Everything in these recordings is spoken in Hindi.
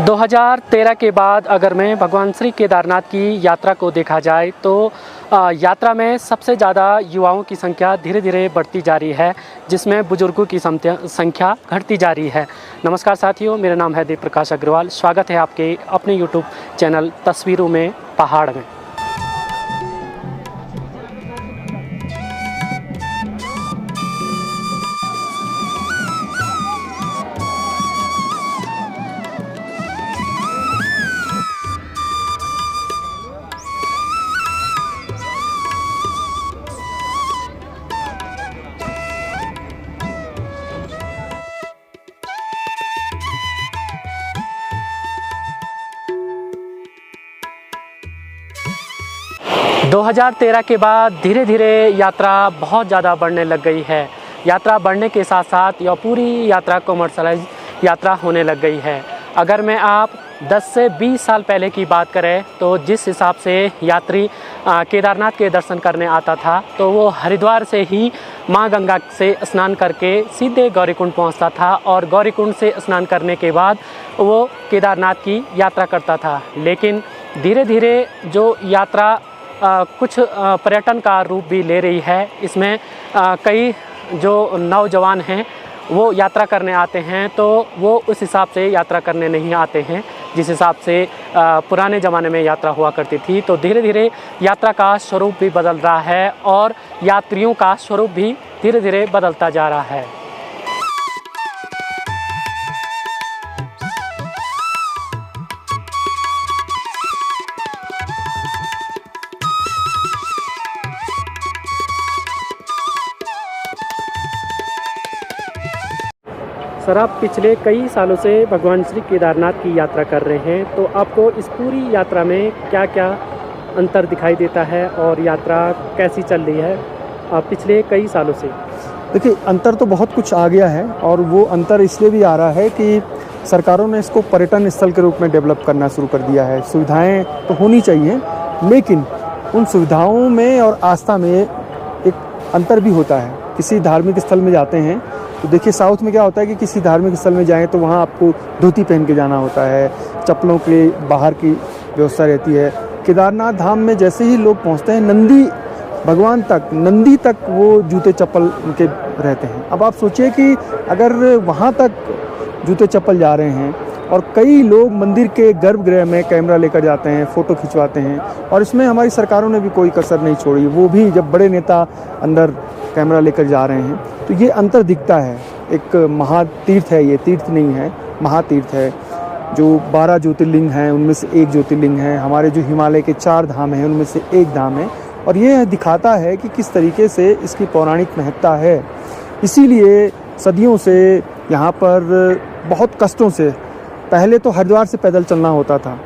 2013 के बाद अगर मैं भगवान श्री केदारनाथ की यात्रा को देखा जाए तो यात्रा में सबसे ज़्यादा युवाओं की संख्या धीरे धीरे बढ़ती जा रही है, जिसमें बुजुर्गों की संख्या घटती जा रही है। नमस्कार साथियों, मेरा नाम है देव प्रकाश अग्रवाल। स्वागत है आपके अपने यूट्यूब चैनल तस्वीरों में पहाड़ में। दो 2013 के बाद धीरे धीरे यात्रा बहुत ज़्यादा बढ़ने लग गई है। यात्रा बढ़ने के साथ साथ यह पूरी यात्रा कमर्शलाइज यात्रा होने लग गई है। अगर मैं आप 10 से 20 साल पहले की बात करें तो जिस हिसाब से यात्री केदारनाथ के दर्शन करने आता था तो वो हरिद्वार से ही माँ गंगा से स्नान करके सीधे गौरीकुंड पहुंचता था और गौरीकुंड से स्नान करने के बाद वो केदारनाथ की यात्रा करता था। लेकिन धीरे धीरे जो यात्रा कुछ पर्यटन का रूप भी ले रही है। इसमें कई जो नौजवान हैं वो यात्रा करने आते हैं तो वो उस हिसाब से यात्रा करने नहीं आते हैं जिस हिसाब से पुराने ज़माने में यात्रा हुआ करती थी। तो धीरे धीरे यात्रा का स्वरूप भी बदल रहा है और यात्रियों का स्वरूप भी धीरे धीरे बदलता जा रहा है। सर, आप पिछले कई सालों से भगवान श्री केदारनाथ की यात्रा कर रहे हैं, तो आपको इस पूरी यात्रा में क्या क्या अंतर दिखाई देता है और यात्रा कैसी चल रही है पिछले कई सालों से? देखिए, अंतर तो बहुत कुछ आ गया है और वो अंतर इसलिए भी आ रहा है कि सरकारों ने इसको पर्यटन स्थल के रूप में डेवलप करना शुरू कर दिया है। सुविधाएं तो होनी चाहिए, लेकिन उन सुविधाओं में और आस्था में एक अंतर भी होता है। किसी धार्मिक स्थल में जाते हैं तो देखिए, साउथ में क्या होता है कि किसी धार्मिक स्थल में जाएं तो वहाँ आपको धोती पहन के जाना होता है, चप्पलों के बाहर की व्यवस्था रहती है। केदारनाथ धाम में जैसे ही लोग पहुँचते हैं, नंदी तक वो जूते चप्पल उनके रहते हैं। अब आप सोचिए कि अगर वहाँ तक जूते चप्पल जा रहे हैं और कई लोग मंदिर के गर्भगृह में कैमरा लेकर जाते हैं, फ़ोटो खिंचवाते हैं, और इसमें हमारी सरकारों ने भी कोई कसर नहीं छोड़ी। वो भी जब बड़े नेता अंदर कैमरा लेकर जा रहे हैं तो ये अंतर दिखता है। एक महातीर्थ है, ये तीर्थ नहीं है, महातीर्थ है। जो 12 ज्योतिर्लिंग हैं उनमें से एक ज्योतिर्लिंग है। हमारे जो हिमालय के 4 धाम हैं उनमें से एक धाम है, और ये दिखाता है कि किस तरीके से इसकी पौराणिक महत्ता है। इसीलिए सदियों से यहाँ पर बहुत कष्टों से, पहले तो हरिद्वार से पैदल चलना होता था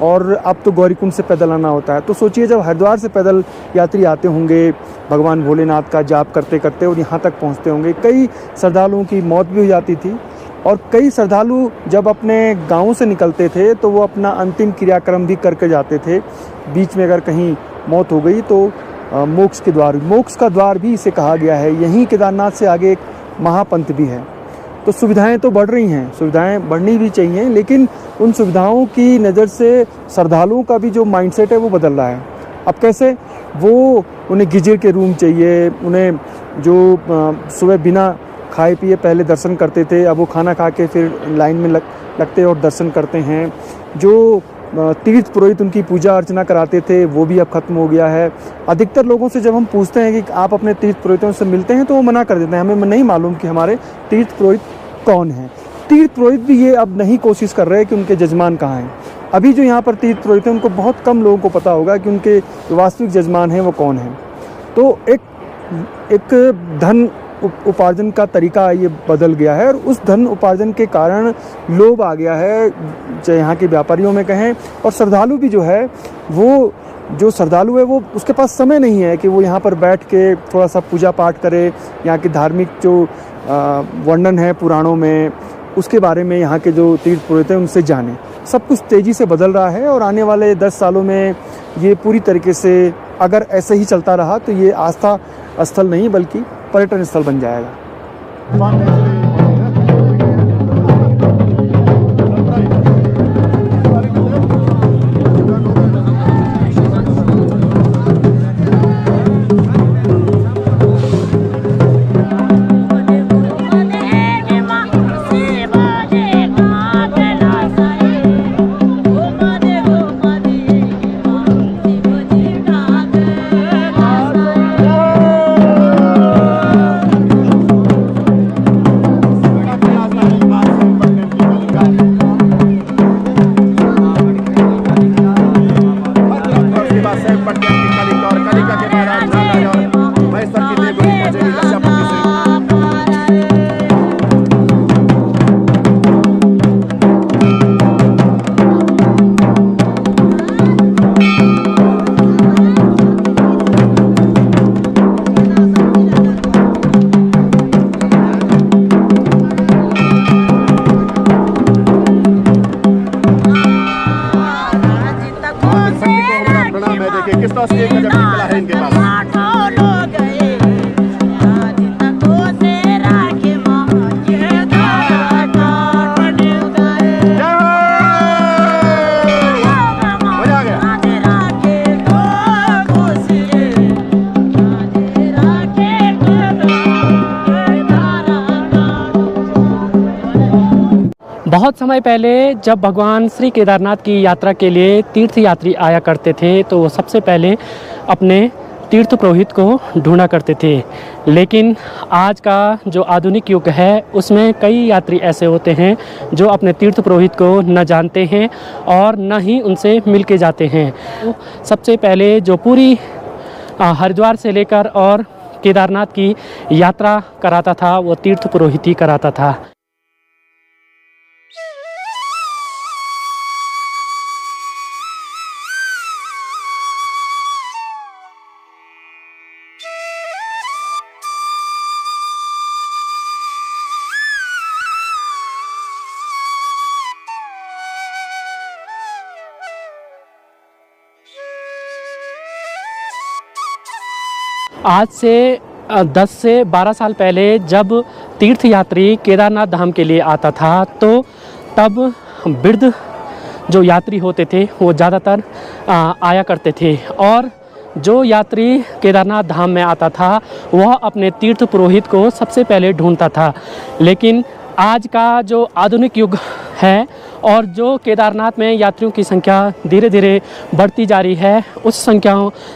और अब तो गौरीकुंड से पैदल आना होता है। तो सोचिए, जब हरिद्वार से पैदल यात्री आते होंगे भगवान भोलेनाथ का जाप करते करते और यहाँ तक पहुँचते होंगे, कई श्रद्धालुओं की मौत भी हो जाती थी। और कई श्रद्धालु जब अपने गाँव से निकलते थे तो वो अपना अंतिम क्रियाक्रम भी करके जाते थे। बीच में अगर कहीं मौत हो गई तो मोक्ष का द्वार भी इसे कहा गया है। यहीं केदारनाथ से आगे एक महापंथ भी है। तो सुविधाएं तो बढ़ रही हैं, सुविधाएं बढ़नी भी चाहिए, लेकिन उन सुविधाओं की नज़र से श्रद्धालुओं का भी जो माइंडसेट है वो बदल रहा है। अब कैसे? वो उन्हें गिजर के रूम चाहिए, उन्हें जो सुबह बिना खाए पिए पहले दर्शन करते थे, अब वो खाना खा के फिर लाइन में लगते और दर्शन करते हैं। जो तीर्थ पुरोहित उनकी पूजा अर्चना कराते थे वो भी अब खत्म हो गया है। अधिकतर लोगों से जब हम पूछते हैं कि आप अपने तीर्थ पुरोहितों से मिलते हैं तो वो मना कर देते हैं, हमें नहीं मालूम कि हमारे तीर्थ पुरोहित कौन हैं। तीर्थ पुरोहित भी ये अब नहीं कोशिश कर रहे कि उनके जजमान कहाँ हैं। अभी जो यहाँ पर तीर्थ पुरोहित हैं उनको बहुत कम लोगों को पता होगा कि उनके वास्तविक जजमान हैं वो कौन हैं। तो एक धन उपार्जन का तरीका ये बदल गया है और उस धन उपार्जन के कारण लोभ आ गया है, चाहे यहाँ के व्यापारियों में कहें। और श्रद्धालु भी जो है वो, जो श्रद्धालु है वो, उसके पास समय नहीं है कि वो यहाँ पर बैठ के थोड़ा सा पूजा पाठ करे, यहाँ के धार्मिक जो वर्णन है पुराणों में उसके बारे में, यहाँ के जो तीर्थ पुरोहित हैं उनसे जाने। सब कुछ तेज़ी से बदल रहा है और आने वाले 10 सालों में ये पूरी तरीके से अगर ऐसे ही चलता रहा तो ये आस्था स्थल नहीं बल्कि पर्यटन स्थल बन जाएगा। किस तरह से गजब की कला है इनके पास। बहुत समय पहले जब भगवान श्री केदारनाथ की यात्रा के लिए तीर्थ यात्री आया करते थे तो वो सबसे पहले अपने तीर्थ पुरोहित को ढूंढा करते थे। लेकिन आज का जो आधुनिक युग है उसमें कई यात्री ऐसे होते हैं जो अपने तीर्थ पुरोहित को न जानते हैं और न ही उनसे मिल के जाते हैं। तो सबसे पहले जो पूरी हरिद्वार से लेकर और केदारनाथ की यात्रा कराता था वो तीर्थ पुरोहित ही कराता था। आज से 10 से 12 साल पहले जब तीर्थ यात्री केदारनाथ धाम के लिए आता था तो तब वृद्ध जो यात्री होते थे वो ज़्यादातर आया करते थे और जो यात्री केदारनाथ धाम में आता था वह अपने तीर्थ पुरोहित को सबसे पहले ढूंढता था। लेकिन आज का जो आधुनिक युग है और जो केदारनाथ में यात्रियों की संख्या धीरे धीरे बढ़ती जा रही है उस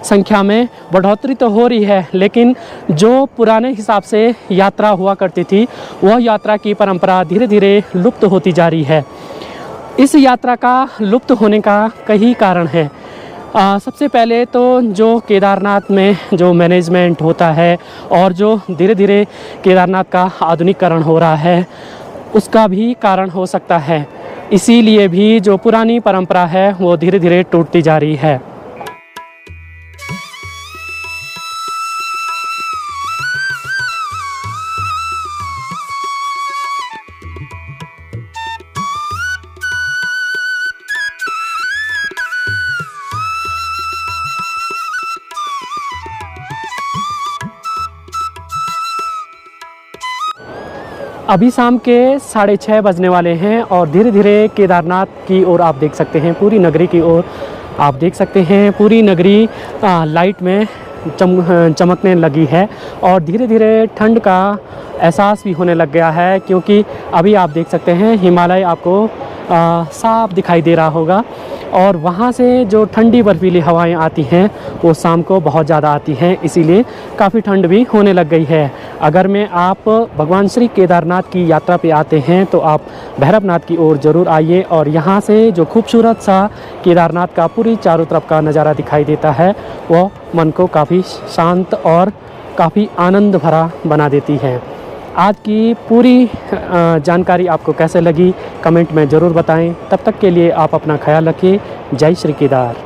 संख्या में बढ़ोतरी तो हो रही है, लेकिन जो पुराने हिसाब से यात्रा हुआ करती थी वह यात्रा की परंपरा धीरे धीरे लुप्त होती जा रही है। इस यात्रा का लुप्त होने का कई कारण है। सबसे पहले तो जो केदारनाथ में जो मैनेजमेंट होता है और जो धीरे धीरे केदारनाथ का आधुनिकीकरण हो रहा है उसका भी कारण हो सकता है। इसीलिए भी जो पुरानी परंपरा है वो धीरे धीरे टूटती जा रही है। अभी शाम के 6:30 बजने वाले हैं और धीरे धीरे केदारनाथ की ओर आप देख सकते हैं, पूरी नगरी की ओर आप देख सकते हैं। पूरी नगरी लाइट में चमकने लगी है और धीरे धीरे ठंड का एहसास भी होने लग गया है, क्योंकि अभी आप देख सकते हैं हिमालय आपको साफ दिखाई दे रहा होगा और वहाँ से जो ठंडी बर्फीली हवाएं आती हैं वो शाम को बहुत ज़्यादा आती हैं, इसीलिए काफ़ी ठंड भी होने लग गई है। अगर मैं आप भगवान श्री केदारनाथ की यात्रा पे आते हैं तो आप भैरवनाथ की ओर ज़रूर आइए और यहाँ से जो खूबसूरत सा केदारनाथ का पूरी चारों तरफ का नज़ारा दिखाई देता है वो मन को काफ़ी शांत और काफ़ी आनंद भरा बना देती है। आज की पूरी जानकारी आपको कैसे लगी कमेंट में ज़रूर बताएं। तब तक के लिए आप अपना ख्याल रखिए। जय श्री केदार।